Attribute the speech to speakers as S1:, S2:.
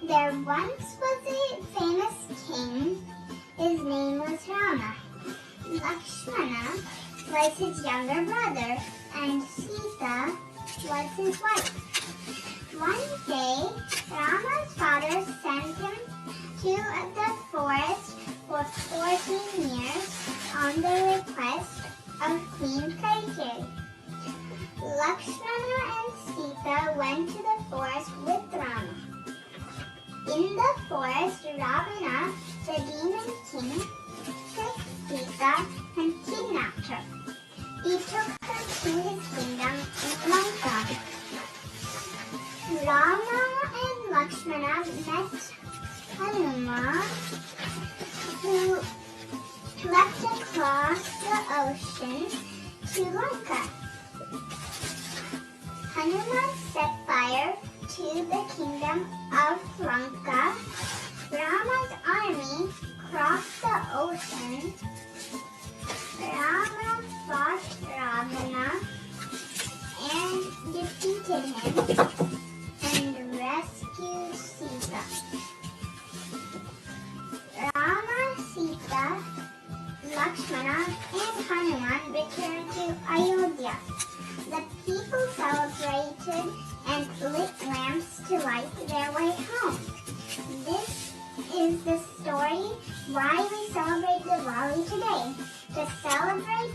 S1: There once was a famous king. His name was Rama. Lakshmana was his younger brother, and Sita was his wife. One day, Rama's father sent him to the forest for 14 years on the request of Queen Kaikeyi. Lakshmana and Sita went to the forest with Rama. In the forest, Ravana, the demon king, took Sita and kidnapped her. He took her to his kingdom in Lanka. Rama and Lakshmana met Hanuman, who leapt across the ocean to Lanka. Hanuman set fire to the kingdom of Lanka. Rama's army crossed the ocean. Rama fought Ravana and defeated him and rescued Sita. Rama, Sita, Lakshmana, and Hanuman returned to Ayodhya. The people celebrated and lit lamps to light their way home. This is the story why we celebrate Diwali today, to celebrate